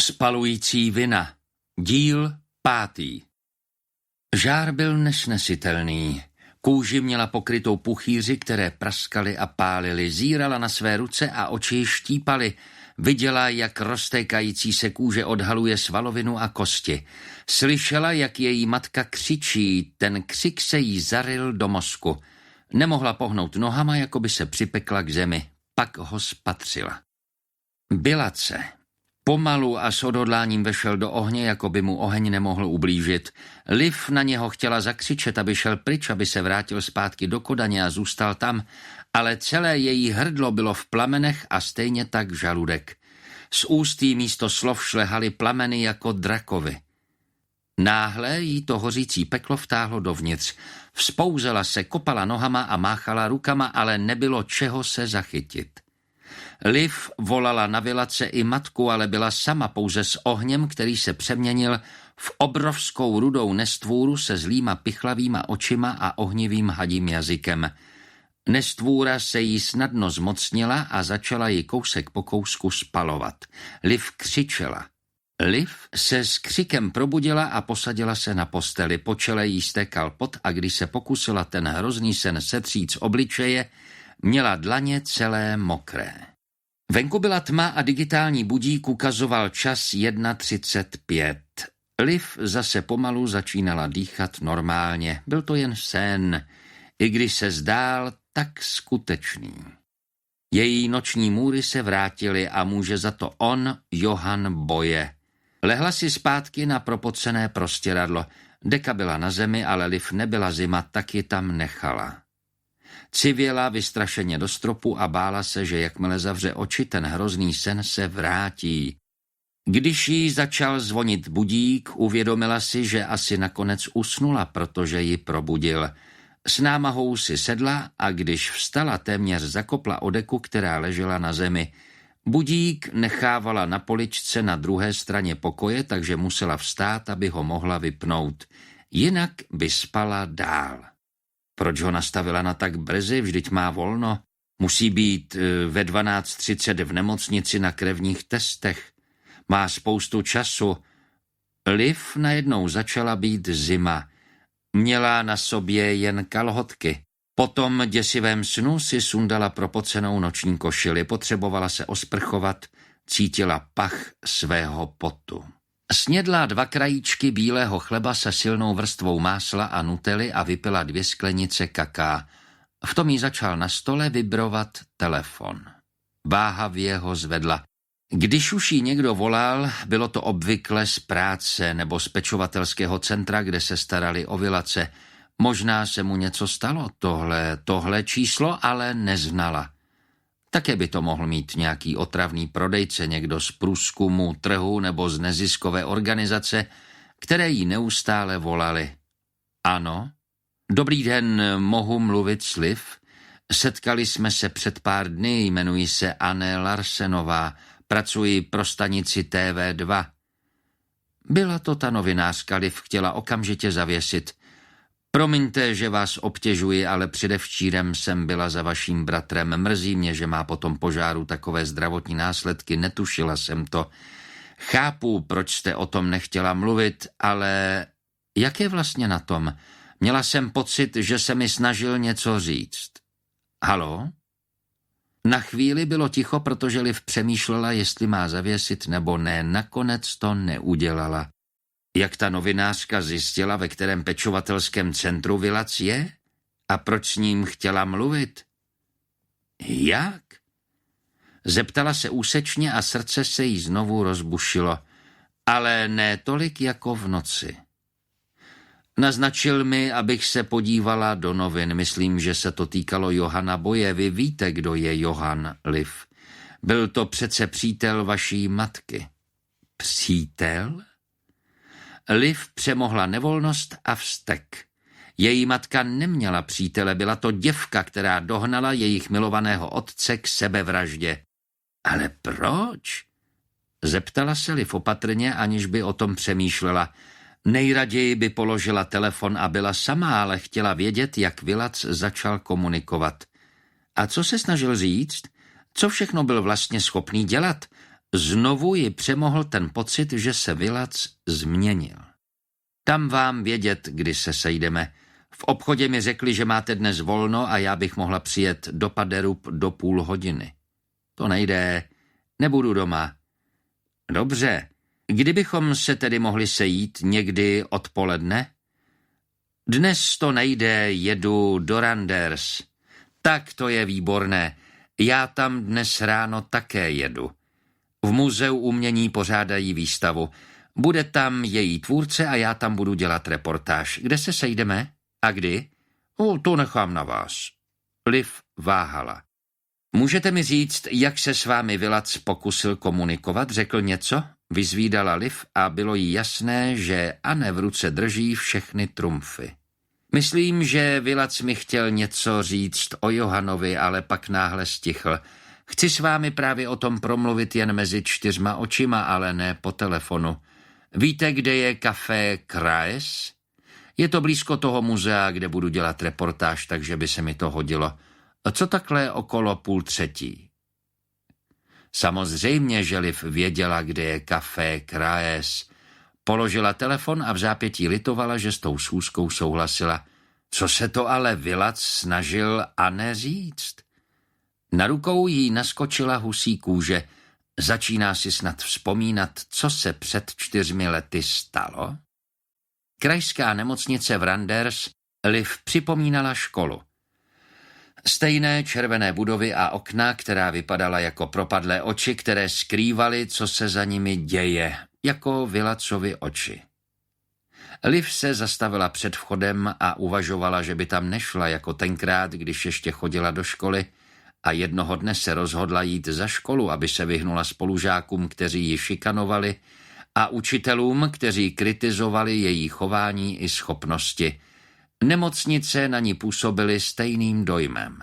Spalující vina. Díl 5. Žár byl nesnesitelný. Kůži měla pokrytou puchýři, které praskaly a pálily. Zírala na své ruce a oči štípaly. Viděla, jak roztékající se kůže odhaluje svalovinu a kosti. Slyšela, jak její matka křičí. Ten křik se jí zaryl do mozku. Nemohla pohnout nohama, jako by se připekla k zemi. Pak ho spatřila. Bilace. Pomalu a s odhodláním vešel do ohně, jako by mu oheň nemohl ublížit. Liv na něho chtěla zakřičet, aby šel pryč, aby se vrátil zpátky do Kodaně a zůstal tam, ale celé její hrdlo bylo v plamenech a stejně tak žaludek. Z úst jí místo slov šlehaly plameny jako drakovi. Náhle jí to hořící peklo vtáhlo dovnitř. Vzpouzela se, kopala nohama a máchala rukama, ale nebylo čeho se zachytit. Liv volala na Bilace i matku, ale byla sama pouze s ohněm, který se přeměnil v obrovskou rudou nestvůru se zlýma pichlavýma očima a ohnivým hadím jazykem. Nestvůra se jí snadno zmocnila a začala ji kousek po kousku spalovat. Liv křičela. Liv se s křikem probudila a posadila se na posteli. Po čele jí stékal pot a když se pokusila ten hrozný sen setřít z obličeje, měla dlaně celé mokré. Venku byla tma a digitální budík ukazoval čas 1:35. Liv zase pomalu začínala dýchat normálně. Byl to jen sen, i když se zdál tak skutečný. Její noční můry se vrátily a může za to on, Johann Boje. Lehla si zpátky na propocené prostěradlo. Deka byla na zemi, ale Liv nebyla zima, tak ji tam nechala. Civěla vystrašeně do stropu a bála se, že jakmile zavře oči, ten hrozný sen se vrátí. Když jí začal zvonit budík, uvědomila si, že asi nakonec usnula, protože ji probudil. S námahou si sedla a když vstala, téměř zakopla o deku, která ležela na zemi. Budík nechávala na poličce na druhé straně pokoje, takže musela vstát, aby ho mohla vypnout. Jinak by spala dál. Proč ho nastavila na tak brzy, vždyť má volno? Musí být ve 12:30 v nemocnici na krevních testech. Má spoustu času. Liv najednou začala být zima. Měla na sobě jen kalhotky. Po tom děsivém snu si sundala propocenou noční košili. Potřebovala se osprchovat, cítila pach svého potu. Snědla 2 krajíčky bílého chleba se silnou vrstvou másla a nutely a vypila 2 sklenice kaká. V tom jí začal na stole vibrovat telefon. Váhavě ho zvedla. Když už jí někdo volal, bylo to obvykle z práce nebo z pečovatelského centra, kde se starali o Bilace. Možná se mu něco stalo, tohle číslo ale neznala. Také by to mohl mít nějaký otravný prodejce, někdo z průzkumu trhu nebo z neziskové organizace, které jí neustále volali. Ano, dobrý den, mohu mluvit s Liv? Setkali jsme se před pár dny, jmenuji se Anne Larsenová, pracuji pro stanici TV2. Byla to ta novinářka, Liv chtěla okamžitě zavěsit. Promiňte, že vás obtěžuji, ale předevčírem jsem byla za vaším bratrem. Mrzí mě, že má po tom požáru takové zdravotní následky, netušila jsem to. Chápu, proč jste o tom nechtěla mluvit, ale jak je vlastně na tom? Měla jsem pocit, že se mi snažil něco říct. Haló? Na chvíli bylo ticho, protože Liv přemýšlela, jestli má zavěsit nebo ne. Nakonec to neudělala. Jak ta novinářka zjistila, ve kterém pečovatelském centru Bilac je? A proč s ním chtěla mluvit? Jak? Zeptala se úsečně a srdce se jí znovu rozbušilo, ale ne tolik jako v noci. Naznačil mi, abych se podívala do novin. Myslím, že se to týkalo Johanna Boje. Vy víte, kdo je Johann, Liv. Byl to přece přítel vaší matky. Přítel? Liv přemohla nevolnost a vztek. Její matka neměla přítele, byla to děvka, která dohnala jejich milovaného otce k sebevraždě. Ale proč? Zeptala se Liv opatrně, aniž by o tom přemýšlela. Nejraději by položila telefon a byla sama, ale chtěla vědět, jak Bilac začal komunikovat. A co se snažil říct? Co všechno byl vlastně schopný dělat? Znovu ji přemohl ten pocit, že se Vilac změnil. Tam vám vědět, kdy se sejdeme. V obchodě mi řekli, že máte dnes volno a já bych mohla přijet do Paderup do 30 hodiny. To nejde, nebudu doma. Dobře, kdybychom se tedy mohli sejít někdy odpoledne? Dnes to nejde, jedu do Randers. Tak to je výborné, já tam dnes ráno také jedu. V Muzeu umění pořádají výstavu. Bude tam její tvůrce a já tam budu dělat reportáž. Kde se sejdeme? A kdy? To nechám na vás. Liv váhala. Můžete mi říct, jak se s vámi Vilac pokusil komunikovat? Řekl něco? Vyzvídala Liv a bylo jí jasné, že Anne v ruce drží všechny trumfy. Myslím, že Vilac mi chtěl něco říct o Johanovi, ale pak náhle stichl. Chci s vámi právě o tom promluvit jen mezi 4 očima, ale ne po telefonu. Víte, kde je Café Kraes? Je to blízko toho muzea, kde budu dělat reportáž, takže by se mi to hodilo. Co takhle okolo 2:30? Samozřejmě, že Liv věděla, kde je Café Kraes. Položila telefon a v zápětí litovala, že s tou schůzkou souhlasila. Co se to ale Vilac snažil Anne říct? Na rukou jí naskočila husí kůže. Začíná si snad vzpomínat, co se před 4 lety stalo? Krajská nemocnice v Randers Liv připomínala školu. Stejné červené budovy a okna, která vypadala jako propadlé oči, které skrývaly, co se za nimi děje, jako Vilacovy oči. Liv se zastavila před vchodem a uvažovala, že by tam nešla jako tenkrát, když ještě chodila do školy, a jednoho dne se rozhodla jít za školu, aby se vyhnula spolužákům, kteří ji šikanovali, a učitelům, kteří kritizovali její chování i schopnosti. Nemocnice na ní působily stejným dojmem.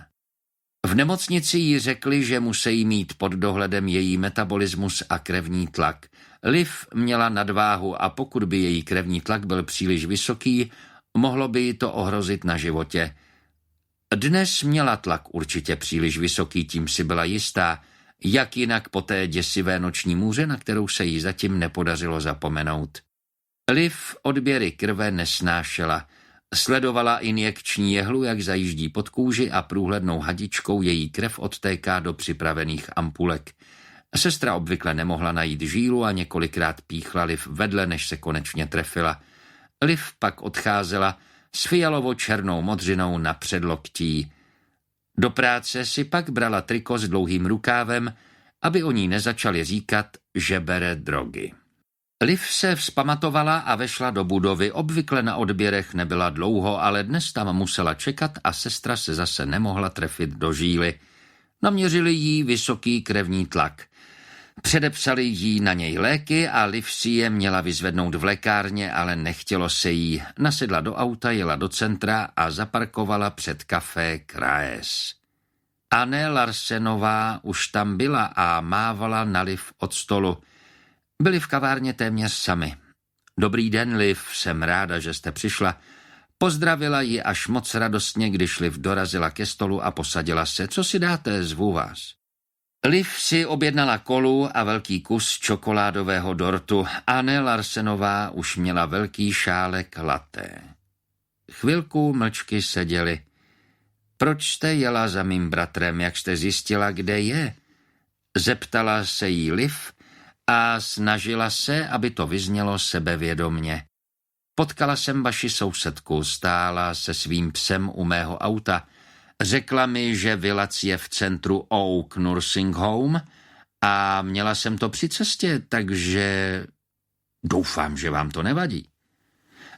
V nemocnici jí řekli, že musí mít pod dohledem její metabolismus a krevní tlak. Liv měla nadváhu a pokud by její krevní tlak byl příliš vysoký, mohlo by ji to ohrozit na životě. Dnes měla tlak určitě příliš vysoký, tím si byla jistá, jak jinak po té děsivé noční můře, na kterou se jí zatím nepodařilo zapomenout. Liv odběry krve nesnášela. Sledovala injekční jehlu, jak zajíždí pod kůži a průhlednou hadičkou její krev odtéká do připravených ampulek. Sestra obvykle nemohla najít žílu a několikrát píchla Liv vedle, než se konečně trefila. Liv pak odcházela s fialovo-černou modřinou na předloktí. Do práce si pak brala triko s dlouhým rukávem, aby o ní nezačali říkat, že bere drogy. Liv se vzpamatovala a vešla do budovy. Obvykle na odběrech nebyla dlouho, ale dnes tam musela čekat a sestra se zase nemohla trefit do žíly. Naměřili jí vysoký krevní tlak. Předepsali jí na něj léky a Liv si je měla vyzvednout v lékárně, ale nechtělo se jí. Nasedla do auta, jela do centra a zaparkovala před Café Kraes. Anne Larsenová už tam byla a mávala na Liv od stolu. Byli v kavárně téměř sami. Dobrý den, Liv, jsem ráda, že jste přišla. Pozdravila ji až moc radostně, když Liv dorazila ke stolu a posadila se. Co si dáte, zvu vás. Liv si objednala kolu a velký kus čokoládového dortu. Anne Larsenová už měla velký šálek latte. Chvilku mlčky seděli. Proč jste jela za mým bratrem, jak jste zjistila, kde je? Zeptala se jí Liv a snažila se, aby to vyznělo sebevědomně. Potkala jsem vaši sousedku, stála se svým psem u mého auta. Řekla mi, že Vilac je v centru Oak Nursing Home a měla jsem to při cestě, takže doufám, že vám to nevadí.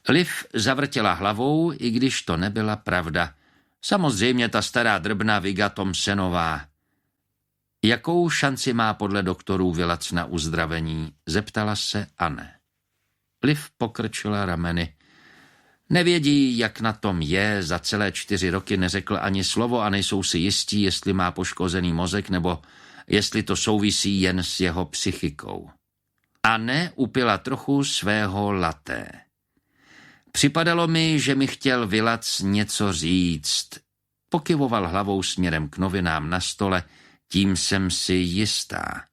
Liv zavrtěla hlavou, i když to nebyla pravda. Samozřejmě ta stará drbna Viga Thompsonová. Jakou šanci má podle doktorů Vilac na uzdravení? Zeptala se Anne. Liv pokrčila rameny. Nevědí, jak na tom je, za celé 4 roky neřekl ani slovo a nejsou si jistí, jestli má poškozený mozek nebo jestli to souvisí jen s jeho psychikou. Anne upila trochu svého latte. Připadalo mi, že mi chtěl Vilac něco říct. Pokyvoval hlavou směrem k novinám na stole, tím jsem si jistá.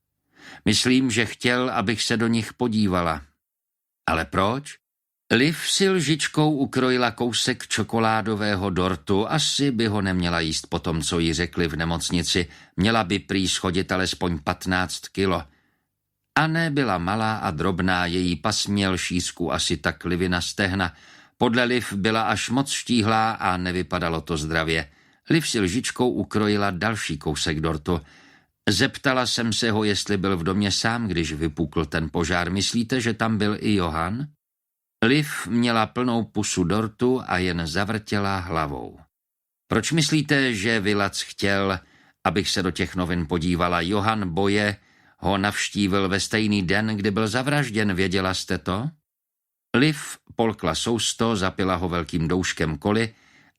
Myslím, že chtěl, abych se do nich podívala. Ale proč? Liv si lžičkou ukrojila kousek čokoládového dortu, asi by ho neměla jíst po tom, co jí řekli v nemocnici, měla by prý schodit alespoň 15 kilo. Anne byla malá a drobná, její pas měl šířku asi tak Livina stehna. Podle Liv byla až moc štíhlá a nevypadalo to zdravě. Liv si lžičkou ukrojila další kousek dortu. Zeptala jsem se ho, jestli byl v domě sám, když vypukl ten požár. Myslíte, že tam byl i Johann? Liv měla plnou pusu dortu a jen zavrtěla hlavou. Proč myslíte, že Vilac chtěl, abych se do těch novin podívala? Johann Boye ho navštívil ve stejný den, kdy byl zavražděn, věděla jste to? Liv polkla sousto, zapila ho velkým douškem koli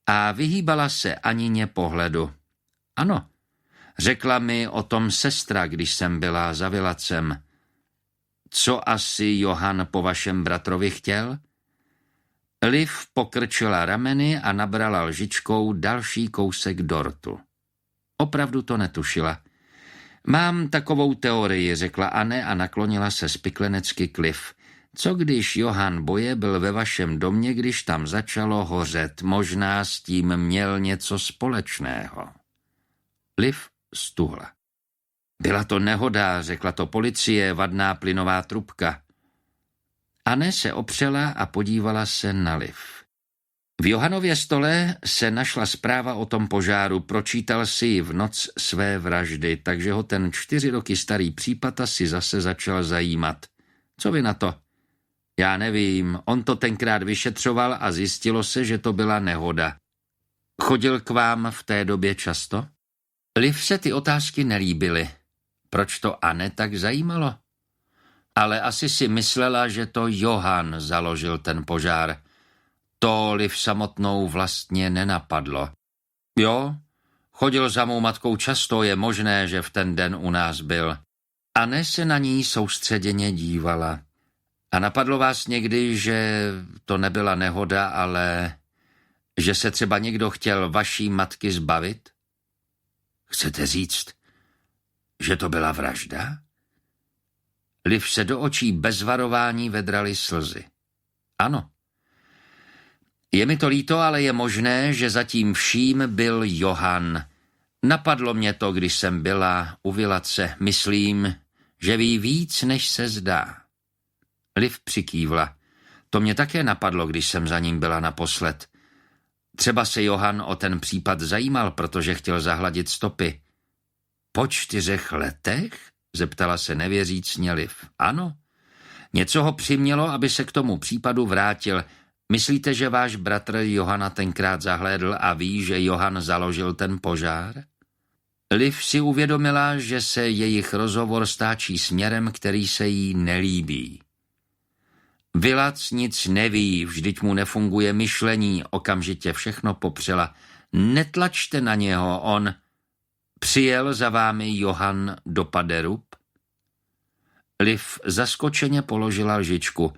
a vyhýbala se Anině pohledu. Ano, řekla mi o tom sestra, když jsem byla za Vilacem. Co asi Johann po vašem bratrovi chtěl? Liv pokrčila rameny a nabrala lžičkou další kousek dortu. Opravdu to netušila. Mám takovou teorii, řekla Anne a naklonila se spiklenecky k Liv. Co když Johann Boye byl ve vašem domě, když tam začalo hořet? Možná s tím měl něco společného. Liv stuhla. Byla to nehoda, řekla to policie, vadná plynová trubka. Anne se opřela a podívala se na Liv. V Johannově stole se našla zpráva o tom požáru, pročítal si ji v noc své vraždy, takže ho ten 4 roky starý případ asi zase začal zajímat. Co vy na to? Já nevím, on to tenkrát vyšetřoval a zjistilo se, že to byla nehoda. Chodil k vám v té době často? Liv se ty otázky nelíbily. Proč to Anne tak zajímalo? Ale asi si myslela, že to Johann založil ten požár. To Liv samotnou vlastně nenapadlo. Jo, chodil za mou matkou často, je možné, že v ten den u nás byl. Anne se na ní soustředěně dívala. A napadlo vás někdy, že to nebyla nehoda, ale že se třeba někdo chtěl vaší matky zbavit? Chcete říct, že to byla vražda? Liv se do očí bez varování vedraly slzy. Ano. Je mi to líto, ale je možné, že zatím vším byl Johann. Napadlo mě to, když jsem byla u Vilace. Myslím, že ví víc, než se zdá. Liv přikývla. To mě také napadlo, když jsem za ním byla naposled. Třeba se Johann o ten případ zajímal, protože chtěl zahladit stopy. Po 4 letech? Zeptala se nevěřícně Liv. Ano. Něco ho přimělo, aby se k tomu případu vrátil. Myslíte, že váš bratr Johanna tenkrát zahlédl a ví, že Johann založil ten požár? Liv si uvědomila, že se jejich rozhovor stáčí směrem, který se jí nelíbí. Vilac nic neví, vždyť mu nefunguje myšlení, okamžitě všechno popřela. Netlačte na něho, on... Přijel za vámi Johann do Paderub? Liv zaskočeně položila lžičku.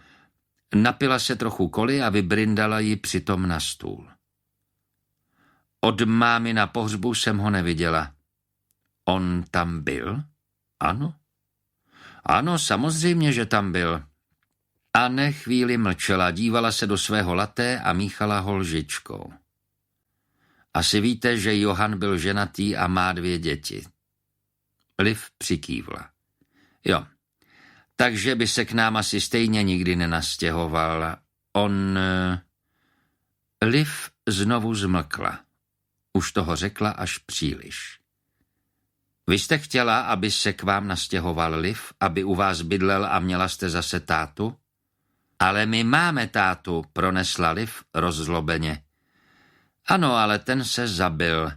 Napila se trochu koli a vybrindala ji přitom na stůl. Od mámy na pohřbu jsem ho neviděla. On tam byl? Ano. Ano, samozřejmě, že tam byl. Anne chvíli mlčela, dívala se do svého laté a míchala ho lžičkou. Asi víte, že Johann byl ženatý a má 2 děti. Liv přikývla. Jo, takže by se k nám asi stejně nikdy nenastěhoval. On... Liv znovu zmlkla. Už toho řekla až příliš. Vy jste chtěla, aby se k vám nastěhoval Liv, aby u vás bydlel a měla jste zase tátu? Ale my máme tátu, pronesla Liv rozlobeně. Ano, ale ten se zabil.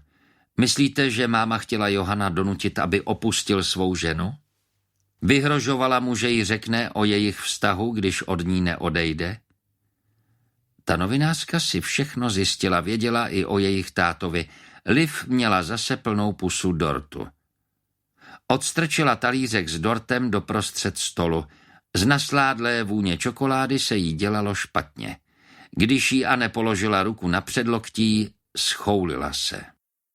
Myslíte, že máma chtěla Johanna donutit, aby opustil svou ženu? Vyhrožovala mu, že jí řekne o jejich vztahu, když od ní neodejde? Ta novinářka si všechno zjistila, věděla i o jejich tátovi. Liv měla zase plnou pusu dortu. Odstrčila talířek s dortem doprostřed stolu. Z nasládlé vůně čokolády se jí dělalo špatně. Když jí Anne položila ruku na předloktí, schoulila se.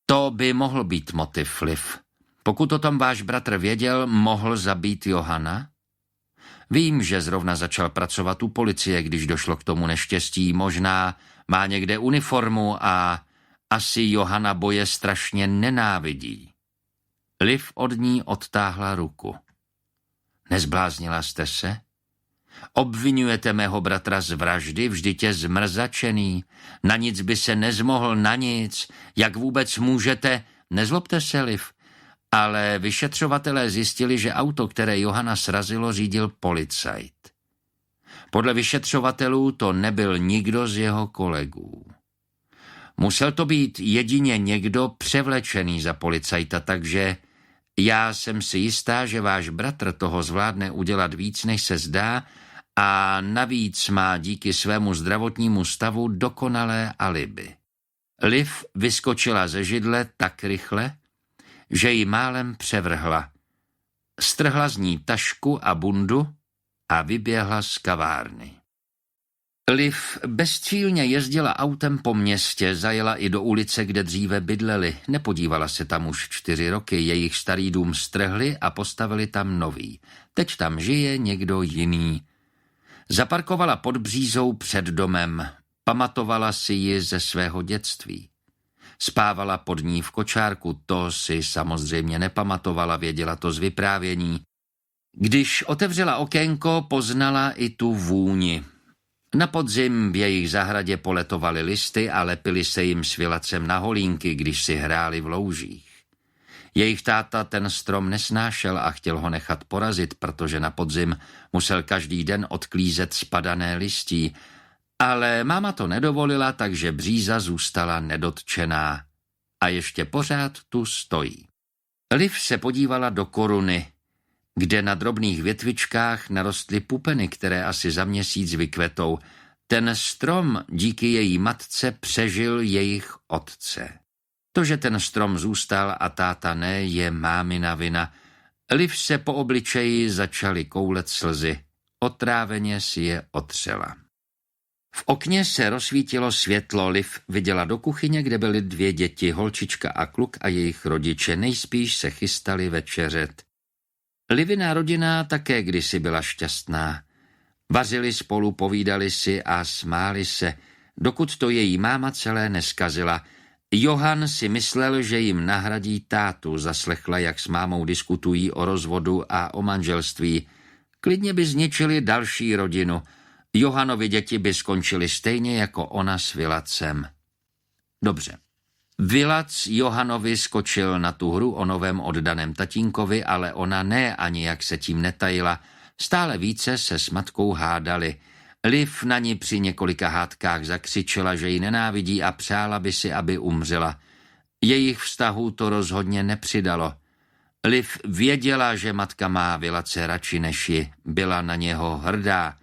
To by mohl být motiv, Liv. Pokud o tom váš bratr věděl, mohl zabít Johana? Vím, že zrovna začal pracovat u policie, když došlo k tomu neštěstí. Možná má někde uniformu a asi Johana Boye strašně nenávidí. Liv od ní odtáhla ruku. Nezbláznila jste se? Obvinujete mého bratra z vraždy, vždyť je zmrzačený. Na nic by se nezmohl, na nic. Jak vůbec můžete? Nezlobte se, Liv. Ale vyšetřovatelé zjistili, že auto, které Johana srazilo, řídil policajt. Podle vyšetřovatelů to nebyl nikdo z jeho kolegů. Musel to být jedině někdo převlečený za policajta, takže já jsem si jistá, že váš bratr toho zvládne udělat víc, než se zdá, a navíc má díky svému zdravotnímu stavu dokonalé alibi. Liv vyskočila ze židle tak rychle, že ji málem převrhla. Strhla z ní tašku a bundu a vyběhla z kavárny. Liv bezcílně jezdila autem po městě, zajela i do ulice, kde dříve bydleli. Nepodívala se tam už 4 roky, jejich starý dům strhli a postavili tam nový. Teď tam žije někdo jiný. Zaparkovala pod břízou před domem. Pamatovala si ji ze svého dětství. Spávala pod ní v kočárku, to si samozřejmě nepamatovala, věděla to z vyprávění. Když otevřela okénko, poznala i tu vůni. Na podzim v jejich zahradě poletovaly listy a lepily se jim svilacem na holínky, když si hráli v loužích. Jejich táta ten strom nesnášel a chtěl ho nechat porazit, protože na podzim musel každý den odklízet spadané listí, ale máma to nedovolila, takže bříza zůstala nedotčená. A ještě pořád tu stojí. Liv se podívala do koruny, kde na drobných větvičkách narostly pupeny, které asi za měsíc vykvetou. Ten strom díky její matce přežil jejich otce. To, že ten strom zůstal a táta ne, je mámina vina. Liv se po obličeji začaly koulet slzy. Otráveně si je otřela. V okně se rozsvítilo světlo. Liv viděla do kuchyně, kde byly 2 děti, holčička a kluk a jejich rodiče. Nejspíš se chystali večeřet. Livina rodina také kdysi byla šťastná. Vařili spolu, povídali si a smáli se, dokud to její máma celé neskazila. Johan si myslel, že jim nahradí tátu, zaslechla, jak s mámou diskutují o rozvodu a o manželství. Klidně by zničili další rodinu. Johanovi děti by skončili stejně jako ona s Vilacem. Dobře. Vilac Johanovi skočil na tu hru o novém oddaném tatínkovi, ale ona ne, ani jak se tím netajila. Stále více se s matkou hádali. Liv na ní při několika hádkách zakřičela, že ji nenávidí a přála by si, aby umřela. Jejich vztahu to rozhodně nepřidalo. Liv věděla, že matka má Vilace radši než ji. Byla na něho hrdá.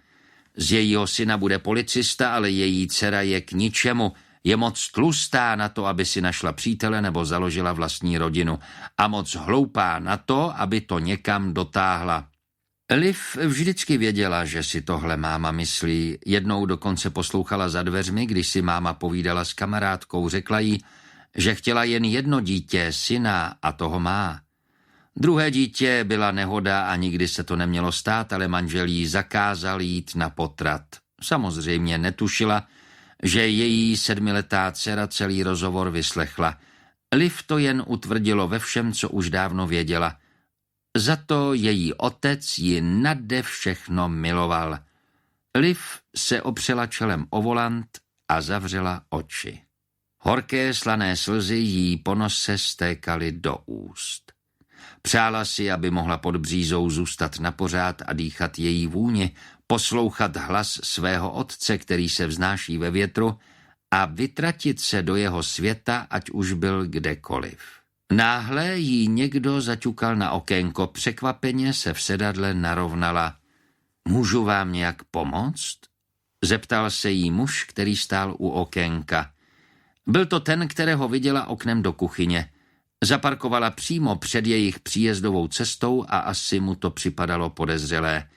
Z jejího syna bude policista, ale její dcera je k ničemu. Je moc tlustá na to, aby si našla přítele nebo založila vlastní rodinu. A moc hloupá na to, aby to někam dotáhla. Liv vždycky věděla, že si tohle máma myslí. Jednou dokonce poslouchala za dveřmi, když si máma povídala s kamarádkou. Řekla jí, že chtěla jen jedno dítě, syna, a toho má. Druhé dítě byla nehoda a nikdy se to nemělo stát, ale manžel jí zakázal jít na potrat. Samozřejmě netušila, že její 7letá dcera celý rozhovor vyslechla. Liv to jen utvrdilo ve všem, co už dávno věděla. Za to její otec ji nade všechno miloval. Liv se opřela čelem o volant a zavřela oči. Horké slané slzy jí po nose stékaly do úst. Přála si, aby mohla pod břízou zůstat napořád a dýchat její vůni, poslouchat hlas svého otce, který se vznáší ve větru, a vytratit se do jeho světa, ať už byl kdekoliv. Náhle jí někdo zaťukal na okénko, překvapeně se v sedadle narovnala. Můžu vám nějak pomoct? Zeptal se jí muž, který stál u okénka. Byl to ten, kterého viděla oknem do kuchyně. Zaparkovala přímo před jejich příjezdovou cestou a asi mu to připadalo podezřelé.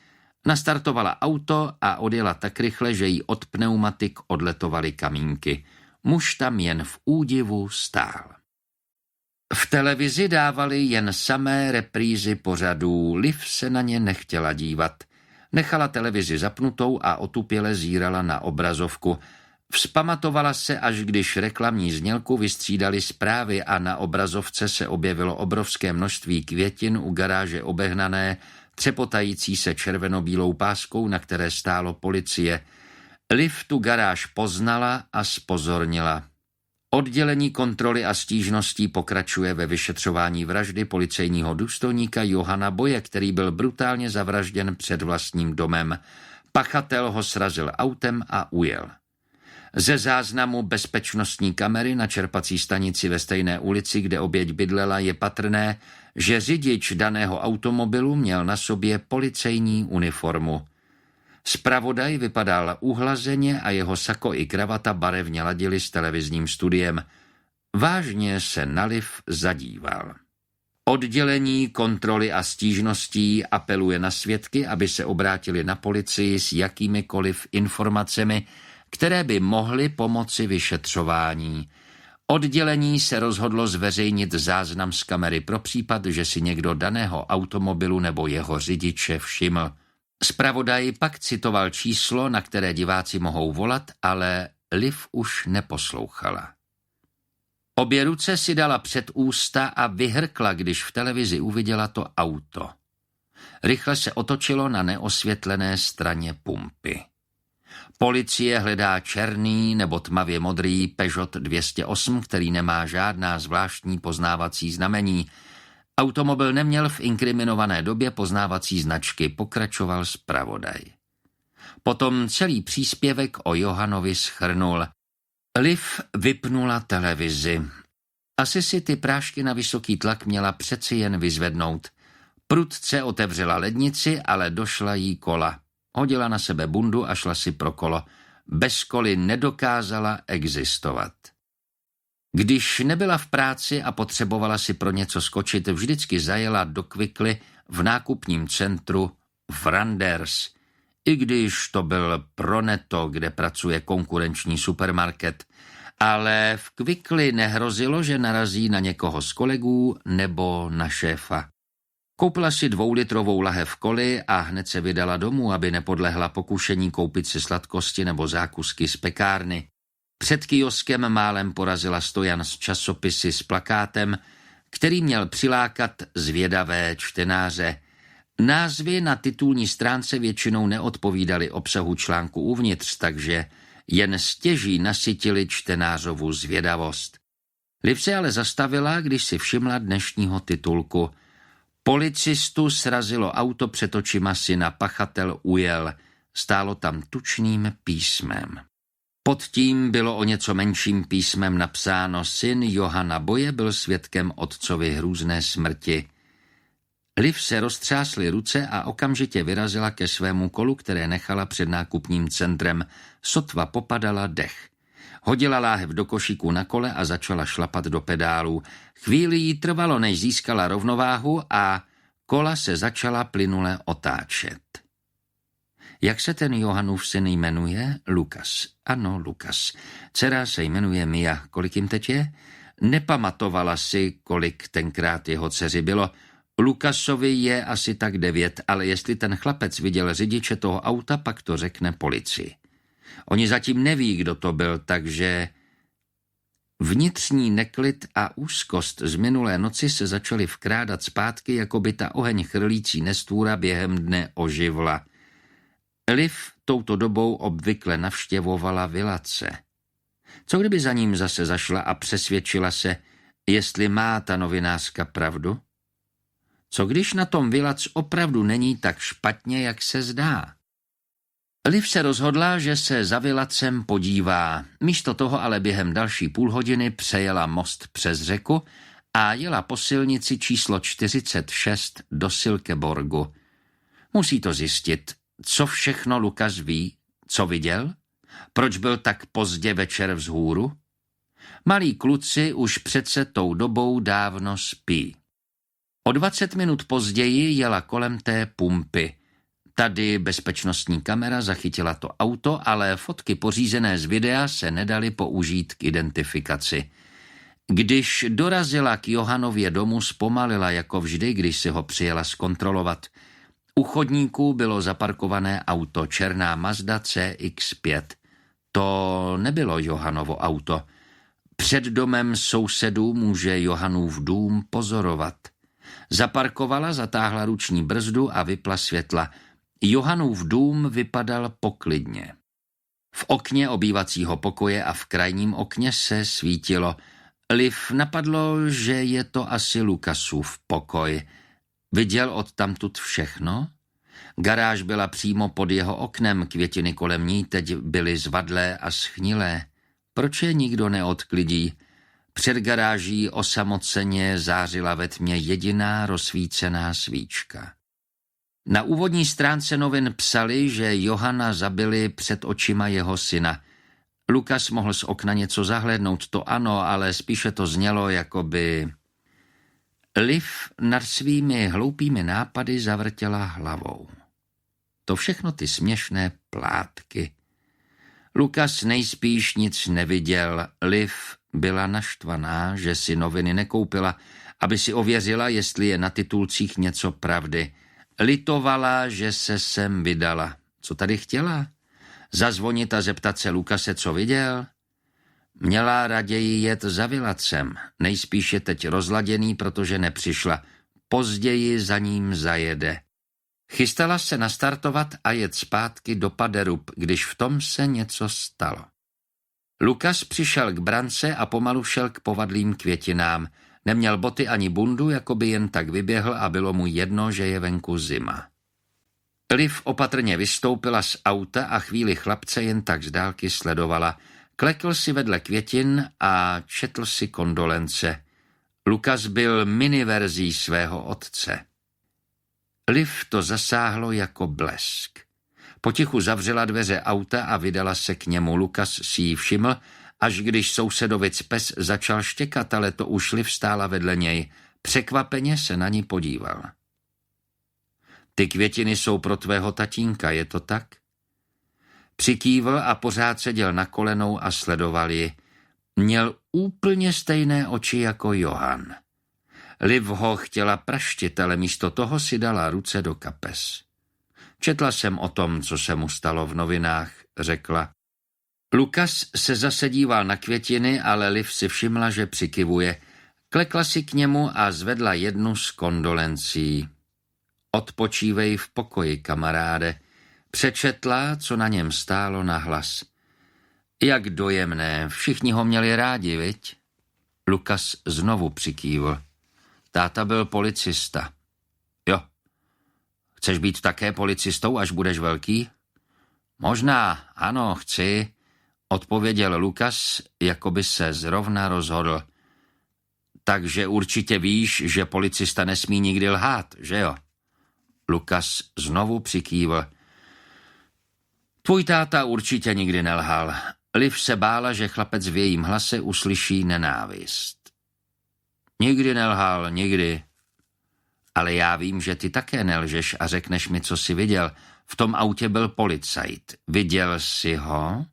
Nastartovala auto a odjela tak rychle, že jí od pneumatik odletovaly kamínky. Muž tam jen v údivu stál. V televizi dávali jen samé reprízy pořadů, Liv se na ně nechtěla dívat. Nechala televizi zapnutou a otupěle zírala na obrazovku. Vzpamatovala se, až když reklamní znělku vystřídali zprávy a na obrazovce se objevilo obrovské množství květin u garáže obehnané, třepotající se červenobílou páskou, na které stálo policie. Liv tu garáž poznala a zpozornila. Oddělení kontroly a stížností pokračuje ve vyšetřování vraždy policejního důstojníka Johana Boye, který byl brutálně zavražděn před vlastním domem. Pachatel ho srazil autem a ujel. Ze záznamu bezpečnostní kamery na čerpací stanici ve stejné ulici, kde oběť bydlela, je patrné, že řidič daného automobilu měl na sobě policejní uniformu. Zpravodaj vypadal uhlazeně a jeho sako i kravata barevně ladily s televizním studiem. Vážně se na Liv zadíval. Oddělení kontroly a stížností apeluje na svědky, aby se obrátili na policii s jakýmikoliv informacemi, které by mohly pomoci vyšetřování. Oddělení se rozhodlo zveřejnit záznam z kamery pro případ, že si někdo daného automobilu nebo jeho řidiče všiml. Zpravodaj pak citoval číslo, na které diváci mohou volat, ale Liv už neposlouchala. Obě ruce si dala před ústa a vyhrkla, když v televizi uviděla to auto. Rychle se otočilo na neosvětlené straně pumpy. Policie hledá černý nebo tmavě modrý Peugeot 208, který nemá žádná zvláštní poznávací znamení. Automobil neměl v inkriminované době poznávací značky, pokračoval zpravodaj. Potom celý příspěvek o Johanovi shrnul. Liv vypnula televizi. Asi si ty prášky na vysoký tlak měla přeci jen vyzvednout. Prudce otevřela lednici, ale došla jí kola. Hodila na sebe bundu a šla si pro kolo. Bez koly nedokázala existovat. Když nebyla v práci a potřebovala si pro něco skočit, vždycky zajela do Quickly v nákupním centru Franders. I když to byl Proneto, kde pracuje konkurenční supermarket, ale v Quickly nehrozilo, že narazí na někoho z kolegů nebo na šéfa. Koupila si 2litrovou lahev koly a hned se vydala domů, aby nepodlehla pokušení koupit si sladkosti nebo zákusky z pekárny. Před kioskem málem porazila stojan s časopisy s plakátem, který měl přilákat zvědavé čtenáře. Názvy na titulní stránce většinou neodpovídaly obsahu článku uvnitř, takže jen stěží nasytili čtenářovu zvědavost. Liv se ale zastavila, když si všimla dnešního titulku. Policistu srazilo auto před očima syna, pachatel ujel. Stálo tam tučným písmem. Pod tím bylo o něco menším písmem napsáno: syn Johana Boye byl svědkem otcovy hrůzné smrti. Liv se roztřásly ruce a okamžitě vyrazila ke svému kolu, které nechala před nákupním centrem. Sotva popadala dech. Hodila láhev do košíku na kole a začala šlapat do pedálů. Chvíli jí trvalo, než získala rovnováhu a kola se začala plynule otáčet. Jak se ten Johanův syn jmenuje? Lukas. Ano, Lukas. Dcera se jmenuje Mia. Kolik jim teď je? Nepamatovala si, kolik tenkrát jeho dceři bylo. Lukasovi je asi tak 9, ale jestli ten chlapec viděl řidiče toho auta, pak to řekne policii. Oni zatím neví, kdo to byl, takže vnitřní neklid a úzkost z minulé noci se začaly vkrádat zpátky, jako by ta oheň chrlící nestvůra během dne oživla. Liv touto dobou obvykle navštěvovala Vilace. Co kdyby za ním zase zašla a přesvědčila se, jestli má ta novinářka pravdu? Co když na tom Vilac opravdu není tak špatně, jak se zdá? Liv se rozhodla, že se za Vilacem podívá. Místo toho ale během další půlhodiny přejela most přes řeku a jela po silnici číslo 46 do Silkeborgu. Musí to zjistit, co všechno Lukas ví, co viděl, proč byl tak pozdě večer vzhůru. Malí kluci už přece tou dobou dávno spí. O 20 minut později jela kolem té pumpy. Tady bezpečnostní kamera zachytila to auto, ale fotky pořízené z videa se nedaly použít k identifikaci. Když dorazila k Johanově domu, zpomalila jako vždy, když si ho přijela zkontrolovat. U chodníků bylo zaparkované auto, černá Mazda CX-5. To nebylo Johanovo auto. Před domem sousedů může Johanův dům pozorovat. Zaparkovala, zatáhla ruční brzdu a vypla světla. Johanův dům vypadal poklidně. V okně obývacího pokoje a v krajním okně se svítilo. Liv napadlo, že je to asi Lukasův pokoj. Viděl odtamtud všechno? Garáž byla přímo pod jeho oknem, květiny kolem ní teď byly zvadlé a schnilé. Proč je nikdo neodklidí? Před garáží osamoceně zářila ve tmě jediná rozsvícená svíčka. Na úvodní stránce novin psali, že Johana zabili před očima jeho syna. Lukas mohl z okna něco zahlédnout, to ano, ale spíše to znělo, jako by... Liv nad svými hloupými nápady zavrtěla hlavou. To všechno ty směšné plátky. Lukas nejspíš nic neviděl. Liv byla naštvaná, že si noviny nekoupila, aby si ověřila, jestli je na titulcích něco pravdy. Litovala, že se sem vydala. Co tady chtěla? Zazvonit a zeptat se Lukase, co viděl? Měla raději jet za Vilacem. Nejspíš je teď rozladěný, protože nepřišla. Později za ním zajede. Chystala se nastartovat a jet zpátky do Paderub, když v tom se něco stalo. Lukas přišel k brance a pomalu šel k povadlým květinám. Neměl boty ani bundu, jako by jen tak vyběhl a bylo mu jedno, že je venku zima. Liv opatrně vystoupila z auta a chvíli chlapce jen tak z dálky sledovala. Klekl si vedle květin a četl si kondolence. Lukas byl miniverzí svého otce. Liv to zasáhlo jako blesk. Potichu zavřela dveře auta a vydala se k němu. Lukas si ji všiml, až když sousedovic pes začal štěkat, ale to už Liv stála vedle něj. Překvapeně se na ní podíval. Ty květiny jsou pro tvého tatínka, je to tak? Přikývl a pořád seděl na kolenou a sledoval ji. Měl úplně stejné oči jako Johan. Liv ho chtěla praštit, ale místo toho si dala ruce do kapes. Četla jsem o tom, co se mu stalo v novinách, řekla. Lukas se zase díval na květiny, ale Liv si všimla, že přikyvuje. Klekla si k němu a zvedla jednu z kondolencí. Odpočívej v pokoji, kamaráde. Přečetla, co na něm stálo nahlas. Jak dojemné, všichni ho měli rádi, viď? Lukas znovu přikývl. Táta byl policista. Jo. Chceš být také policistou, až budeš velký? Možná, ano, chci, odpověděl Lukas, jako by se zrovna rozhodl. Takže určitě víš, že policista nesmí nikdy lhát, že jo? Lukas znovu přikývl. Tvůj táta určitě nikdy nelhal. Liv se bála, že chlapec v jejím hlase uslyší nenávist. Nikdy nelhal, nikdy. Ale já vím, že ty také nelžeš a řekneš mi, co jsi viděl. V tom autě byl policajt. Viděl jsi ho?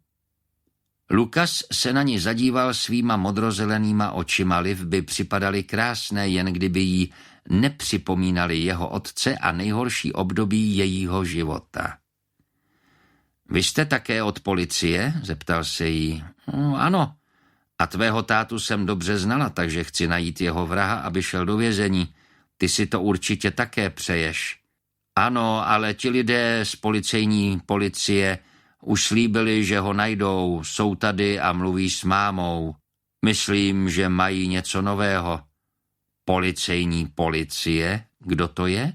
Lukas se na ní zadíval svýma modrozelenýma očima. Liv by připadaly krásné, jen kdyby jí nepřipomínali jeho otce a nejhorší období jejího života. Vy jste také od policie? Zeptal se jí. Ano. A tvého tátu jsem dobře znala, takže chci najít jeho vraha, aby šel do vězení. Ty si to určitě také přeješ. Ano, ale ti lidé z policejní policie už slíbili, že ho najdou, jsou tady a mluví s mámou. Myslím, že mají něco nového. Policejní policie? Kdo to je?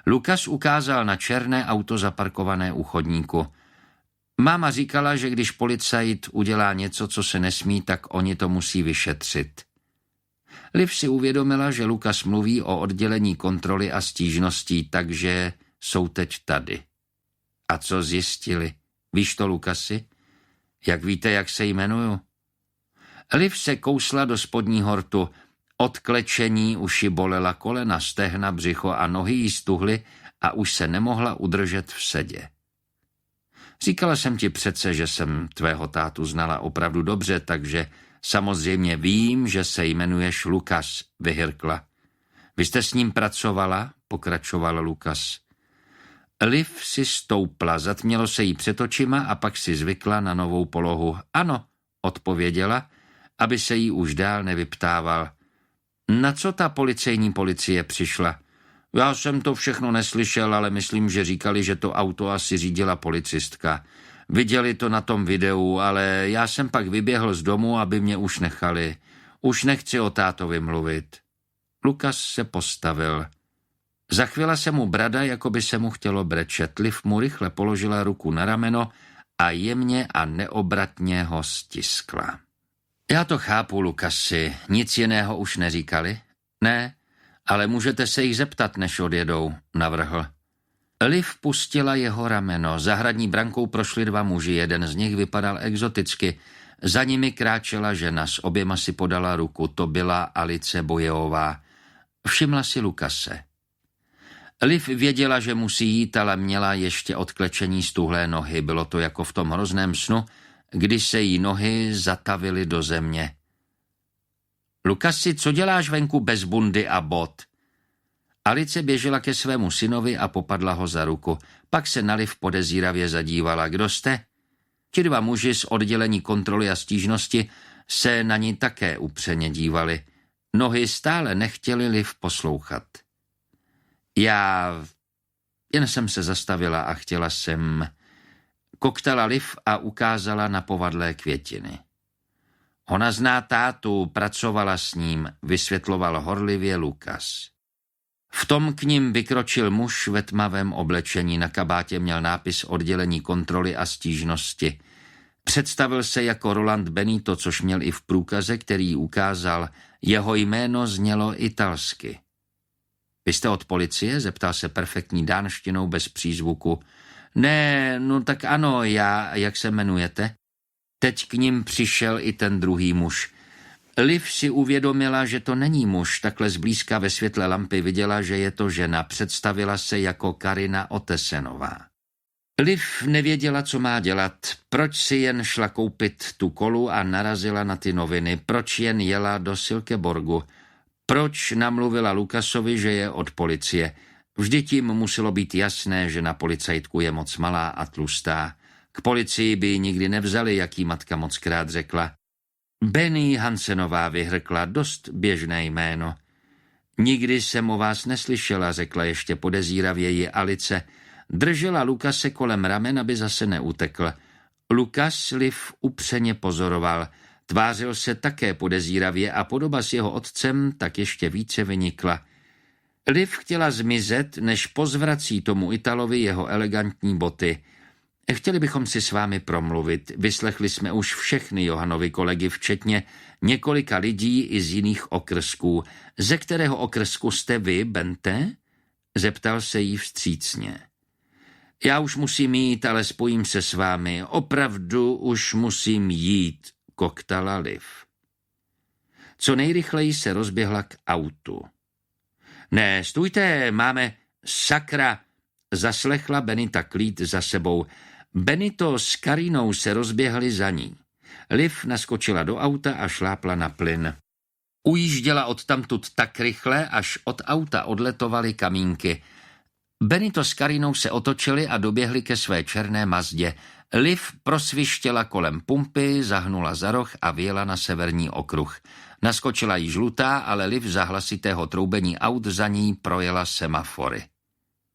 Lukas ukázal na černé auto zaparkované u chodníku. Máma říkala, že když policajt udělá něco, co se nesmí, tak oni to musí vyšetřit. Liv si uvědomila, že Lukas mluví o oddělení kontroly a stížností, takže jsou teď tady. A co zjistili? Víš to, Lukasi? Jak víte, jak se jmenuju? Liv se kousla do spodního rtu. Od klečení uši bolela kolena, stehna, břicho a nohy jí stuhly a už se nemohla udržet v sedě. Říkala jsem ti přece, že jsem tvého tátu znala opravdu dobře, takže Samozřejmě vím, že se jmenuješ Lukas, vyhrkla. Vy jste s ním pracovala? Pokračoval Lukas. Liv si stoupla, zatmělo se jí před očima a pak si zvykla na novou polohu. Ano, odpověděla, aby se jí už dál nevyptával. Na co ta policie přišla? Já jsem to všechno neslyšel, ale myslím, že říkali, že to auto asi řídila policistka. Viděli to na tom videu, ale já jsem pak vyběhl z domu, aby mě už nechali. Už nechci o tátovi mluvit. Lukas se postavil. Zachvěla se mu brada, jako by se mu chtělo brečet. Liv mu rychle položila ruku na rameno a jemně a neobratně ho stiskla. Já to chápu, Lukasi, nic jiného už neříkali? Ne, ale můžete se jich zeptat, než odjedou, navrhl. Liv pustila jeho rameno, zahradní brankou prošli dva muži, jeden z nich vypadal exoticky, za nimi kráčela žena, s oběma si podala ruku, to byla Alice Bojeová. Všimla si Lukase. Liv věděla, že musí jít, ale měla ještě odklečení stuhlé nohy, bylo to jako v tom hrozném snu, kdy se jí nohy zatavily do země. Lukasi, co děláš venku bez bundy a bot? Alice běžela ke svému synovi a popadla ho za ruku. Pak se na Liv podezíravě zadívala. Kdo jste? Ti dva muži z oddělení kontroly a stížnosti se na ní také upřeně dívali. Nohy stále nechtěly Liv poslouchat. Já jen jsem se zastavila a chtěla jsem... Koktala Liv a ukázala na povadlé květiny. Ona zná tátu, pracovala s ním, vysvětloval horlivě Lukas. V tom k nim vykročil muž ve tmavém oblečení, na kabátě měl nápis oddělení kontroly a stížnosti. Představil se jako Roland Benito, což měl i v průkaze, který ukázal. Jeho jméno znělo italsky. Vy jste od policie? Zeptal se perfektní dánštinou bez přízvuku. Ne, no tak ano, jak se jmenujete? Teď k nim přišel i ten druhý muž. Liv si uvědomila, že to není muž, takhle zblízka ve světle lampy viděla, že je to žena, představila se jako Karina Otesenová. Liv nevěděla, co má dělat, proč si jen šla koupit tu kolu a narazila na ty noviny, proč jen jela do Silkeborgu, proč namluvila Lukasovi, že je od policie. Vždyť jim muselo být jasné, že na policajtku je moc malá a tlustá. K policii by ji nikdy nevzali, jak jí matka mockrát řekla. Benny Hansenová, vyhrkla, dost běžné jméno. Nikdy jsem o vás neslyšela, řekla ještě podezíravěji Alice. Držela Lukase kolem ramen, aby zase neutekl. Lukas Liv upřeně pozoroval. Tvářil se také podezíravě a podoba s jeho otcem tak ještě více vynikla. Liv chtěla zmizet, než pozvrací tomu Italovi jeho elegantní boty. Chtěli bychom si s vámi promluvit. Vyslechli jsme už všechny Johanovi kolegy, včetně několika lidí i z jiných okrsků. Ze kterého okrsku jste vy, Bente? Zeptal se jí vstřícně. Já už musím jít, ale spojím se s vámi. Opravdu už musím jít, koktala Liv. Co nejrychleji se rozběhla k autu. Ne, stůjte, máme sakra, zaslechla Benita klid za sebou. Benito s Karinou se rozběhli za ní. Liv naskočila do auta a šlápla na plyn. Ujížděla odtamtud tak rychle, až od auta odletovaly kamínky. Benito s Karinou se otočili a doběhli ke své černé Mazdě. Liv prosvištěla kolem pumpy, zahnula za roh a vyjela na severní okruh. Naskočila jí žlutá, ale Liv za hlasitého troubení aut za ní projela semafory.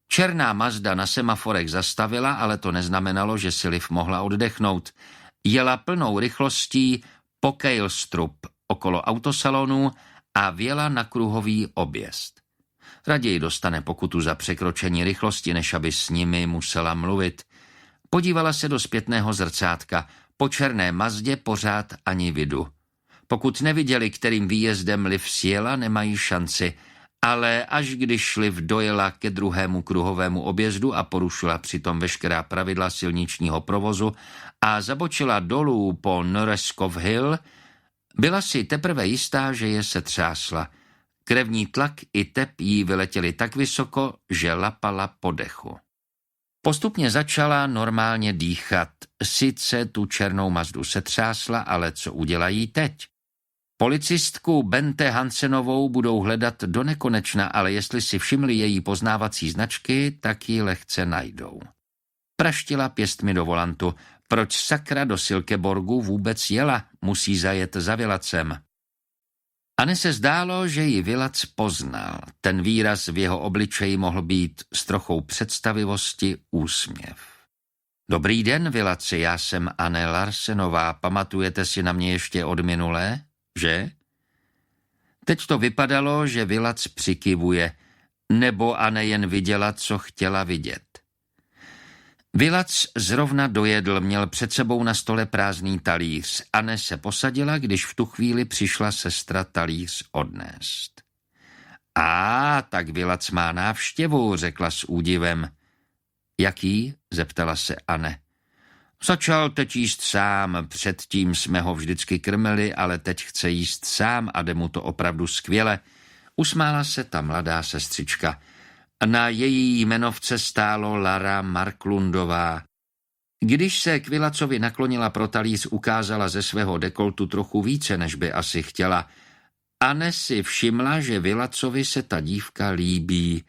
Černá Mazda na semaforech zastavila, ale to neznamenalo, že si Liv mohla oddechnout. Jela plnou rychlostí po Kejlstrup okolo autosalonu a vjela na kruhový objezd. Raději dostane pokutu za překročení rychlosti, než aby s nimi musela mluvit. Podívala se do zpětného zrcátka. Po černé Mazdě pořád ani vidu. Pokud neviděli, kterým výjezdem Liv sjela, nemají šanci, ale až když Liv dojela ke druhému kruhovému objezdu a porušila přitom veškerá pravidla silničního provozu a zabočila dolů po Noreskov Hill, byla si teprve jistá, že je setřásla. Krevní tlak i tep jí vyletěli tak vysoko, že lapala po dechu. Postupně začala normálně dýchat. Sice tu černou Mazdu setřásla, ale co udělají teď? Policistku Bente Hansenovou budou hledat do nekonečna, ale jestli si všimli její poznávací značky, tak ji lehce najdou. Praštila pěstmi do volantu. Proč sakra do Silkeborgu vůbec jela? Musí zajet za Vilacem. Anne se zdálo, že ji Vilac poznal. Ten výraz v jeho obličeji mohl být s trochou představivosti úsměv. Dobrý den, Vilaci, já jsem Anne Larsenová. Pamatujete si na mě ještě od minulé, že? Teď to vypadalo, že Vilac přikyvuje, nebo Anne jen viděla, co chtěla vidět. Vilac zrovna dojedl, měl před sebou na stole prázdný talíř. Anne se posadila, když v tu chvíli přišla sestra talíř odnést. Tak Vilac má návštěvu, řekla s údivem. Jaký? Zeptala se Anne. Začal teď jíst sám, předtím jsme ho vždycky krmili, ale teď chce jíst sám a jde mu to opravdu skvěle. Usmála se ta mladá sestřička. Na její jmenovce stálo Lara Marklundová. Když se k Vilacovi naklonila pro talíř, ukázala ze svého dekoltu trochu více, než by asi chtěla. Anne si všimla, že Vilacovi se ta dívka líbí.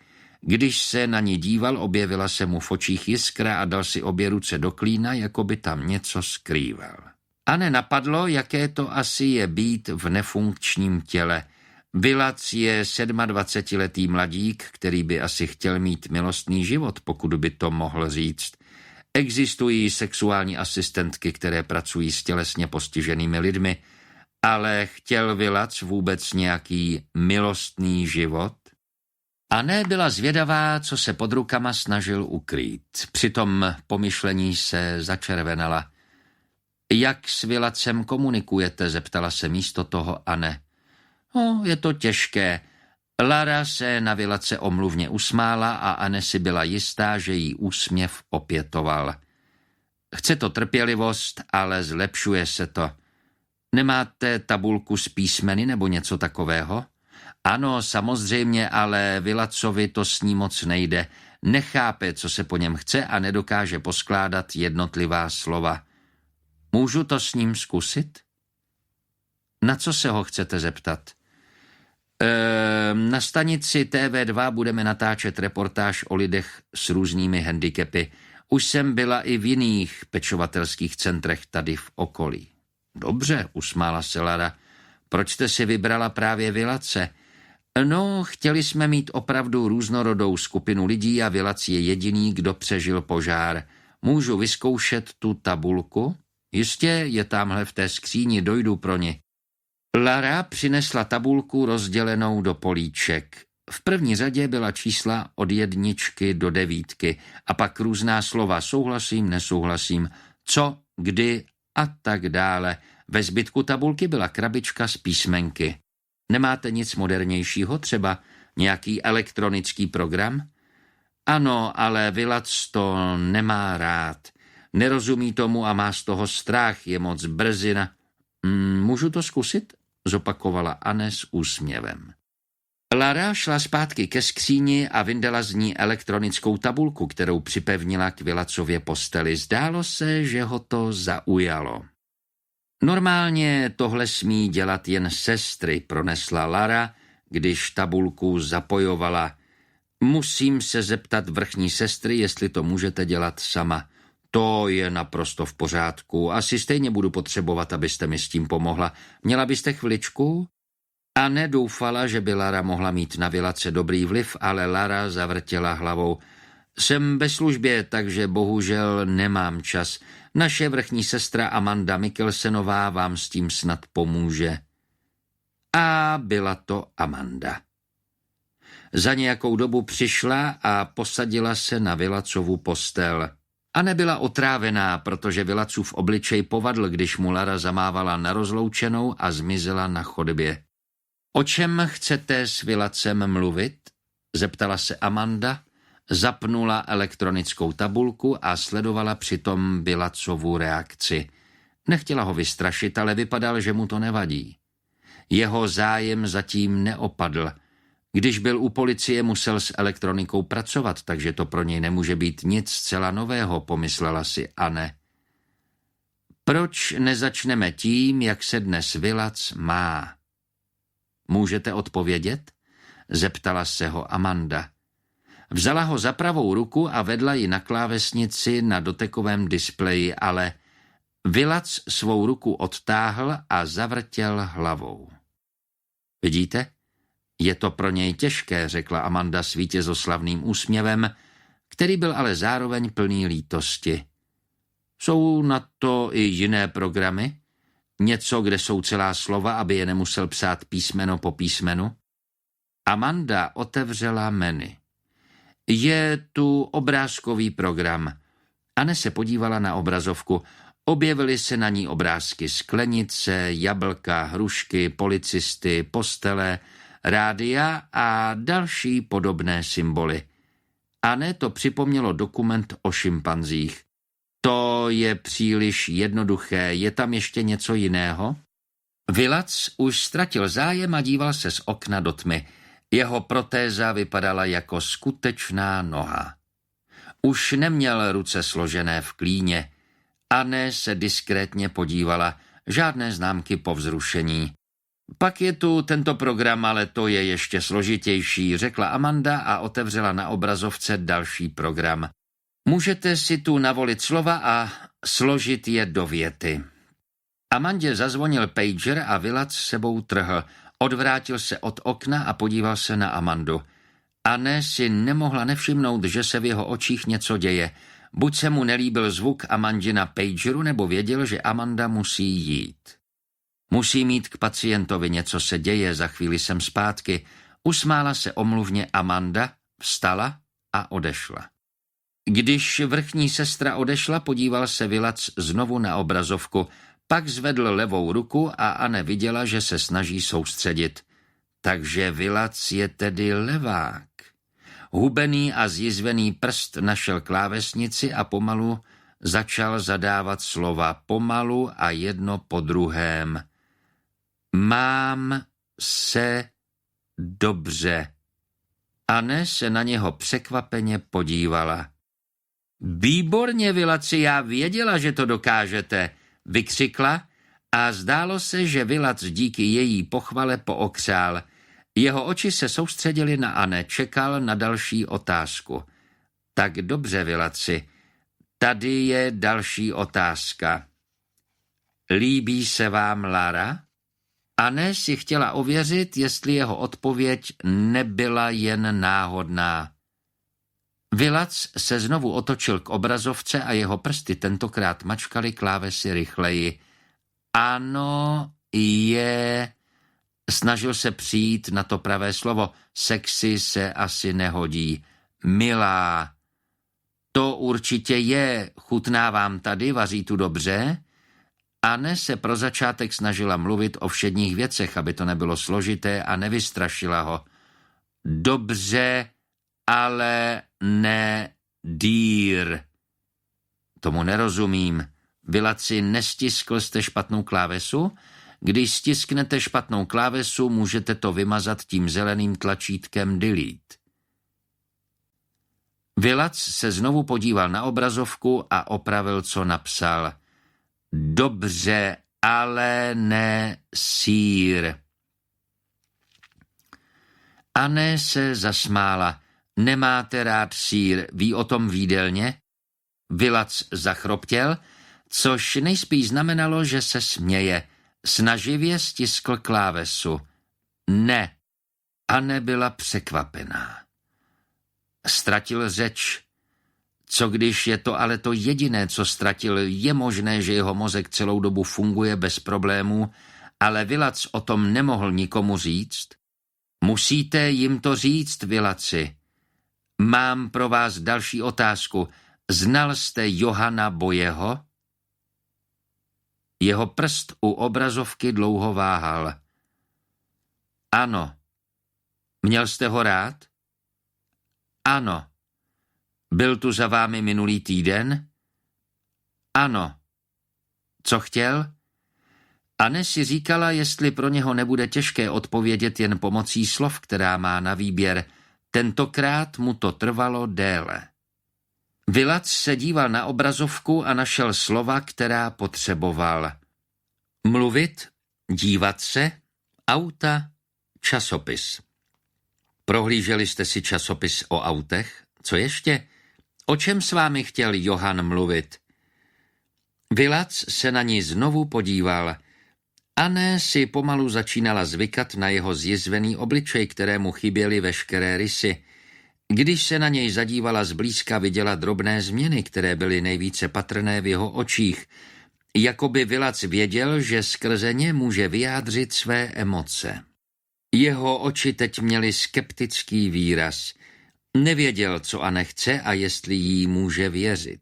Když se na ní díval, objevila se mu v očích jiskra a dal si obě ruce do klína, jako by tam něco skrýval. Anne napadlo, jaké to asi je být v nefunkčním těle. Vilac je 27letý mladík, který by asi chtěl mít milostný život, pokud by to mohl říct. Existují sexuální asistentky, které pracují s tělesně postiženými lidmi, ale chtěl Vilac vůbec nějaký milostný život? Anne byla zvědavá, co se pod rukama snažil ukrýt. Při tom pomyšlení se začervenala. Jak s Vilacem komunikujete, zeptala se místo toho Anne. Je to těžké. Lara se na Vilace omluvně usmála a Anne si byla jistá, že jí úsměv opětoval. Chce to trpělivost, ale zlepšuje se to. Nemáte tabulku s písmeny nebo něco takového? Ano, samozřejmě, ale Vilacovi to s ní moc nejde. Nechápe, co se po něm chce a nedokáže poskládat jednotlivá slova. Můžu to s ním zkusit? Na co se ho chcete zeptat? Na stanici TV2 budeme natáčet reportáž o lidech s různými handicapy. Už jsem byla i v jiných pečovatelských centrech tady v okolí. Dobře, usmála se Lara. Proč jste si vybrala právě Vilace? No, chtěli jsme mít opravdu různorodou skupinu lidí a Vilac je jediný, kdo přežil požár. Můžu vyzkoušet tu tabulku? Jistě, je tamhle v té skříni, dojdu pro ni. Lara přinesla tabulku rozdělenou do políček. V první řadě byla čísla od 1 do 9 a pak různá slova souhlasím, nesouhlasím, co, kdy a tak dále. Ve zbytku tabulky byla krabička z písmenky. Nemáte nic modernějšího, třeba nějaký elektronický program? Ano, ale Vilac to nemá rád. Nerozumí tomu a má z toho strach, je moc brzy na... Můžu to zkusit? Zopakovala Anne s úsměvem. Lara šla zpátky ke skříni a vyndala z ní elektronickou tabulku, kterou připevnila k Vilacově posteli. Zdálo se, že ho to zaujalo. Normálně tohle smí dělat jen sestry, pronesla Lara, když tabulku zapojovala. Musím se zeptat vrchní sestry, jestli to můžete dělat sama. To je naprosto v pořádku. Asi stejně budu potřebovat, abyste mi s tím pomohla. Měla byste chviličku? A nedoufala, že by Lara mohla mít na Vilace dobrý vliv, ale Lara zavrtěla hlavou. Jsem ve službě, takže bohužel nemám čas. Naše vrchní sestra Amanda Mikkelsenová vám s tím snad pomůže. A byla to Amanda. Za nějakou dobu přišla a posadila se na Vilacovu postel. A nebyla otrávená, protože Vilacův obličej povadl, když mu Lara zamávala na rozloučenou a zmizela na chodbě. O čem chcete s Vilacem mluvit? Zeptala se Amanda, zapnula elektronickou tabulku a sledovala přitom Vilacovu reakci. Nechtěla ho vystrašit, ale vypadal, že mu to nevadí. Jeho zájem zatím neopadl. Když byl u policie, musel s elektronikou pracovat, takže to pro něj nemůže být nic zcela nového, pomyslela si Anne. Proč nezačneme tím, jak se dnes Vilac má? Můžete odpovědět? Zeptala se ho Amanda. Vzala ho za pravou ruku a vedla ji na klávesnici na dotekovém displeji, ale Vilac svou ruku odtáhl a zavrtěl hlavou. Vidíte? Je to pro něj těžké, řekla Amanda s vítězoslavným úsměvem, který byl ale zároveň plný lítosti. Jsou na to i jiné programy? Něco, kde jsou celá slova, aby je nemusel psát písmeno po písmenu? Amanda otevřela menu. Je tu obrázkový program. Anne se podívala na obrazovku. Objevily se na ní obrázky sklenice, jablka, hrušky, policisty, postele, rádia a další podobné symboly. Anne to připomnělo dokument o šimpanzích. To je příliš jednoduché, je tam ještě něco jiného? Vilac už ztratil zájem a díval se z okna do tmy. Jeho protéza vypadala jako skutečná noha. Už neměl ruce složené v klíně. Anne se diskrétně podívala, žádné známky povzrušení. Pak je tu tento program, ale to je ještě složitější, řekla Amanda a otevřela na obrazovce další program. Můžete si tu navolit slova a složit je do věty. Amandě zazvonil pager a Vilac sebou trhl. Odvrátil se od okna a podíval se na Amandu. Anne si nemohla nevšimnout, že se v jeho očích něco děje. Buď se mu nelíbil zvuk Amandě na pageru, nebo věděl, že Amanda musí jít. Musí mít k pacientovi, něco se děje, za chvíli jsem zpátky. Usmála se omluvně Amanda, vstala a odešla. Když vrchní sestra odešla, podíval se Vilac znovu na obrazovku, pak zvedl levou ruku a Anne viděla, že se snaží soustředit. Takže Vilac je tedy levák. Hubený a zjizvený prst našel klávesnici a pomalu začal zadávat slova, pomalu a jedno po druhém. Mám se dobře. Anne se na něho překvapeně podívala. Výborně, Vilaci, já věděla, že to dokážete, vykřikla a zdálo se, že Vilac díky její pochvale pookřál. Jeho oči se soustředily na Anne, čekal na další otázku. Tak dobře, Vilaci, tady je další otázka. Líbí se vám Lara? Anne si chtěla ověřit, jestli jeho odpověď nebyla jen náhodná. Vilac se znovu otočil k obrazovce a jeho prsty tentokrát mačkaly klávesy rychleji. Ano, je... Snažil se přijít na to pravé slovo. Sexy se asi nehodí. Milá. To určitě je. Chutná vám tady, vaří tu dobře? Anne se pro začátek snažila mluvit o všedních věcech, aby to nebylo složité a nevystrašila ho. Dobře, ale ne dýr. Tomu nerozumím. Vilaci, nestiskl jste špatnou klávesu? Když stisknete špatnou klávesu, můžete to vymazat tím zeleným tlačítkem Delete. Vilac se znovu podíval na obrazovku a opravil, co napsal. Dobře, ale ne sýr. Anne se zasmála. Nemáte rád sýr, ví o tom v jídelně? Vilac zachroptěl, což nejspíš znamenalo, že se směje. Snaživě stiskl klávesu. Ne. Anne byla překvapená. Ztratil řeč. Co když je to ale to jediné, co ztratil, je možné, že jeho mozek celou dobu funguje bez problémů, ale Vilac o tom nemohl nikomu říct? Musíte jim to říct, Vilaci. Mám pro vás další otázku. Znal jste Johana Bojeho? Jeho prst u obrazovky dlouho váhal. Ano. Měl jste ho rád? Ano. Byl tu za vámi minulý týden? Ano. Co chtěl? Anne si říkala, jestli pro něho nebude těžké odpovědět jen pomocí slov, která má na výběr. Tentokrát mu to trvalo déle. Vilac se díval na obrazovku a našel slova, která potřeboval. Mluvit, dívat se, auta, Časopis. Prohlíželi jste si časopis o autech? Co ještě? O čem s vámi chtěl Johann mluvit? Vilac se na ní znovu podíval. Anne si pomalu začínala zvykat na jeho zjizvený obličej, kterému chyběly veškeré rysy. Když se na něj zadívala zblízka, viděla drobné změny, které byly nejvíce patrné v jeho očích. Jakoby Vilac věděl, že skrze ně může vyjádřit své emoce. Jeho oči teď měly skeptický výraz. Nevěděl, co Anne chce a jestli jí může věřit.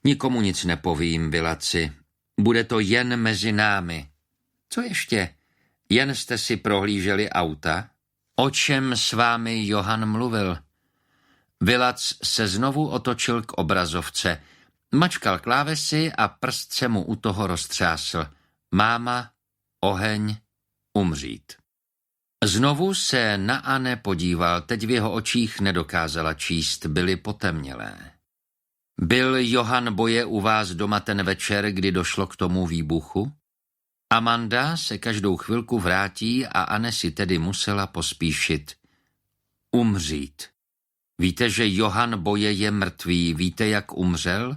Nikomu nic nepovím, Vilaci. Bude to jen mezi námi. Co ještě? Jen jste si prohlíželi auta? O čem s vámi Johann mluvil? Vilac se znovu otočil k obrazovce. Mačkal klávesy a prst se mu u toho roztřásl. Máma, oheň, umřít. Znovu se na Anne podíval, teď v jeho očích nedokázala číst, byly potemnělé. Byl Johann Boye u vás doma ten večer, kdy došlo k tomu výbuchu? Amanda se každou chvilku vrátí a Anne si tedy musela pospíšit. Umřít. Víte, že Johann Boye je mrtvý, víte, jak umřel?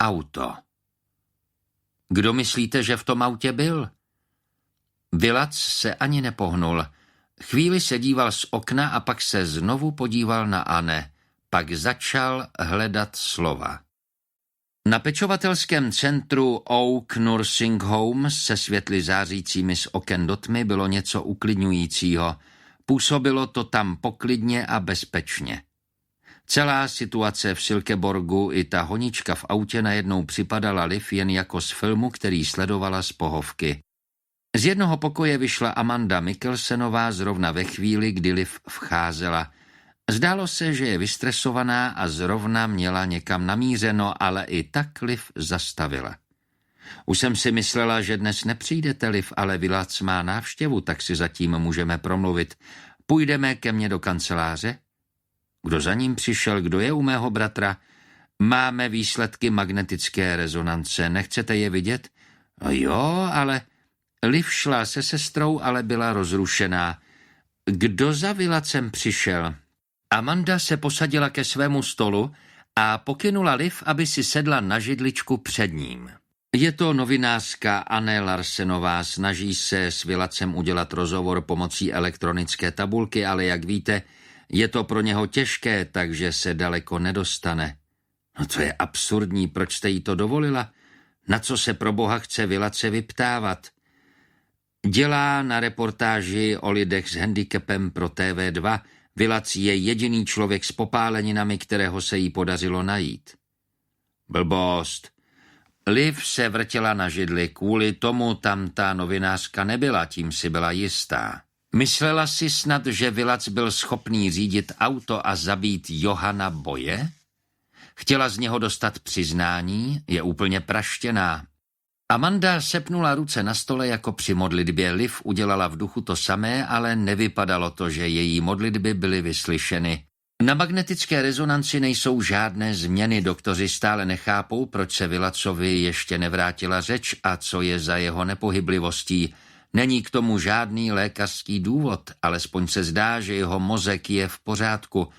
Auto. Kdo myslíte, že v tom autě byl? Vilac se ani nepohnul. Chvíli se díval z okna a pak se znovu podíval na Anne. Pak začal hledat slova. Na pečovatelském centru Oak Nursing Home se světly zářícími z oken do tmy bylo něco uklidňujícího. Působilo to tam poklidně a bezpečně. Celá situace v Silkeborgu i ta honička v autě najednou připadala Liv jen jako z filmu, který sledovala z pohovky. Z jednoho pokoje vyšla Amanda Mikkelsenová zrovna ve chvíli, kdy Liv vcházela. Zdálo se, že je vystresovaná a zrovna měla někam namířeno, ale i tak Liv zastavila. Už jsem si myslela, že dnes nepřijdete, Liv, ale Vilac má návštěvu, tak si zatím můžeme promluvit. Půjdeme ke mně do kanceláře? Kdo za ním přišel, kdo je u mého bratra? Máme výsledky magnetické rezonance, nechcete je vidět? Jo, ale... Liv šla se sestrou, ale byla rozrušená. Kdo za Vilacem přišel? Amanda se posadila ke svému stolu a pokynula Liv, aby si sedla na židličku před ním. Je to novinářka Anne Larsenová, snaží se s Vilacem udělat rozhovor pomocí elektronické tabulky, ale jak víte, je to pro něho těžké, takže se daleko nedostane. No to je absurdní, proč jste jí to dovolila? Na co se pro boha chce Vilace vyptávat? Dělá na reportáži o lidech s handicapem pro TV2. Vilac je jediný člověk s popáleninami, kterého se jí podařilo najít. Blbost. Liv se vrtěla na židli, kvůli tomu tam ta novinářka nebyla, tím si byla jistá. Myslela si snad, že Vilac byl schopný řídit auto a zabít Johanna Boye? Chtěla z něho dostat přiznání, je úplně praštěná. Amanda sepnula ruce na stole jako při modlitbě. Liv udělala v duchu to samé, ale nevypadalo to, že její modlitby byly vyslyšeny. Na magnetické rezonanci nejsou žádné změny, doktoři stále nechápou, proč se Vilacovi ještě nevrátila řeč a co je za jeho nepohyblivostí. Není k tomu žádný lékařský důvod, alespoň se zdá, že jeho mozek je v pořádku.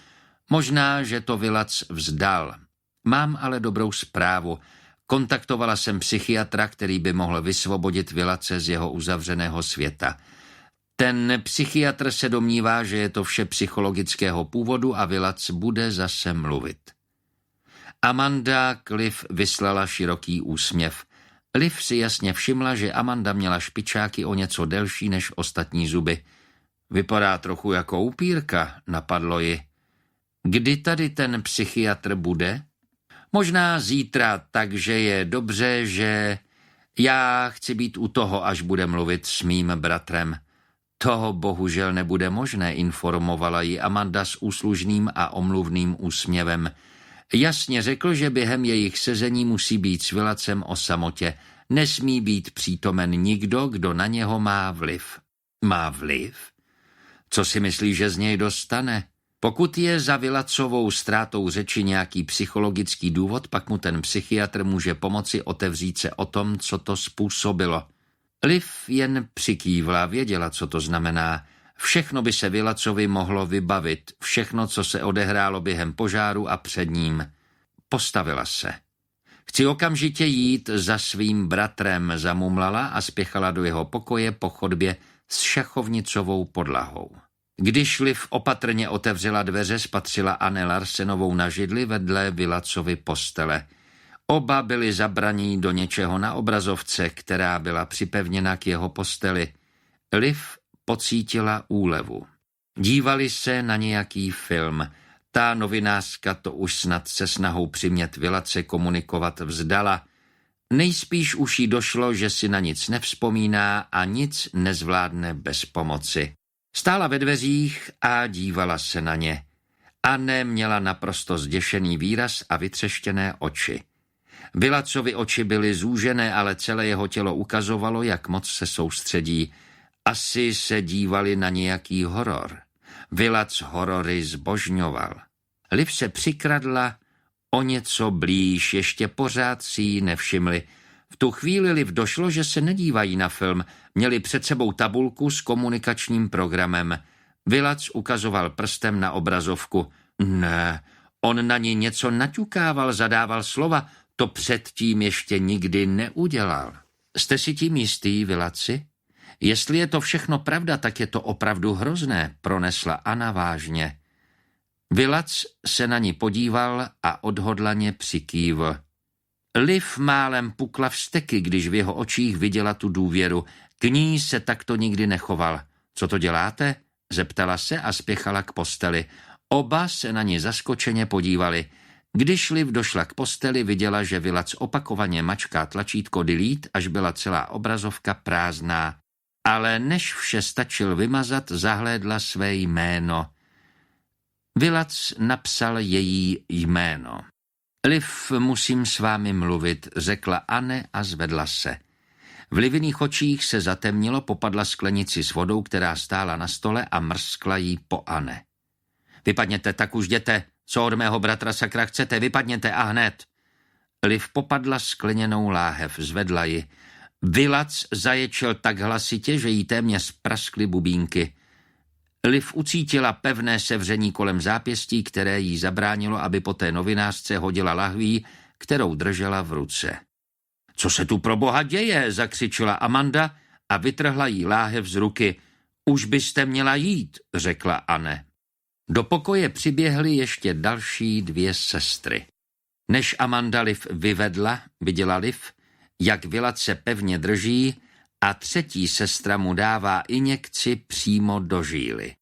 Možná, že to Vilac vzdal. Mám ale dobrou zprávu. Kontaktovala jsem psychiatra, který by mohl vysvobodit Vilace z jeho uzavřeného světa. Ten psychiatr se domnívá, že je to vše psychologického původu a Vilac bude zase mluvit. Amanda k Liv vyslala široký úsměv. Liv si jasně všimla, že Amanda měla špičáky o něco delší než ostatní zuby. Vypadá trochu jako upírka, napadlo ji. Kdy tady ten psychiatr bude? Možná zítra, takže je dobře, že já chci být u toho, až bude mluvit s mým bratrem. Toho bohužel nebude možné, informovala ji Amanda s úslužným a omluvným úsměvem. Jasně řekl, že během jejich sezení musí být s Vilacem o samotě. Nesmí být přítomen nikdo, kdo na něho má vliv. Má vliv? Co si myslí, že z něj dostane? Pokud je za Vilacovou ztrátou řeči nějaký psychologický důvod, pak mu ten psychiatr může pomoci otevřít se o tom, co to způsobilo. Liv jen přikývla, věděla, co to znamená. Všechno by se Vilacovi mohlo vybavit, všechno, co se odehrálo během požáru a před ním. Postavila se. Chci okamžitě jít za svým bratrem, zamumlala a spěchala do jeho pokoje po chodbě s šachovnicovou podlahou. Když Liv opatrně otevřela dveře, spatřila Anne Larsenovou na židli vedle Vilacovy postele. Oba byli zabraní do něčeho na obrazovce, která byla připevněna k jeho posteli. Liv pocítila úlevu. Dívali se na nějaký film. Ta novinářka to už snad se snahou přimět Vilace komunikovat vzdala. Nejspíš už jí došlo, že si na nic nevzpomíná a nic nezvládne bez pomoci. Stála ve dveřích a dívala se na ně. Anne měla naprosto zděšený výraz a vytřeštěné oči. Vilacovi oči byly zúžené, ale celé jeho tělo ukazovalo, jak moc se soustředí. Asi se dívali na nějaký horor. Vilac horory zbožňoval. Liv se přikradla o něco blíž, ještě pořád si ji nevšimli. V tu chvíli Liv došlo, že se nedívají na film. Měli před sebou tabulku s komunikačním programem. Vilac ukazoval prstem na obrazovku. Ne, on na ní něco naťukával, zadával slova. To předtím ještě nikdy neudělal. Jste si tím jistý, Vilaci? Jestli je to všechno pravda, tak je to opravdu hrozné, pronesla Anna vážně. Vilac se na ní podíval a odhodlaně přikývl. Liv málem pukla vzteky, když v jeho očích viděla tu důvěru. K ní se takto nikdy nechoval. Co to děláte? Zeptala se a spěchala k posteli. Oba se na ní zaskočeně podívali. Když Liv došla k posteli, viděla, že Vilac opakovaně mačká tlačítko delete, až byla celá obrazovka prázdná. Ale než vše stačil vymazat, zahlédla své jméno. Vilac napsal její jméno. Liv, musím s vámi mluvit, řekla Anne a zvedla se. V Liviných očích se zatemnilo, popadla sklenici s vodou, která stála na stole a mrskla jí po Anne. Vypadněte, tak už jděte, co od mého bratra sakra chcete, vypadněte a hned. Liv popadla skleněnou láhev, zvedla ji. Vilac zaječel tak hlasitě, že jí téměř praskly bubínky. Liv ucítila pevné sevření kolem zápěstí, které jí zabránilo, aby po té novinářce hodila lahví, kterou držela v ruce. Co se tu pro boha děje? Zakřičela Amanda a vytrhla jí láhev z ruky. Už byste měla jít, řekla Anne. Do pokoje přiběhly ještě další 2 sestry. Než Amanda Liv vyvedla, viděla Liv, jak Vilac se pevně drží a 3. sestra mu dává injekci přímo do žíly.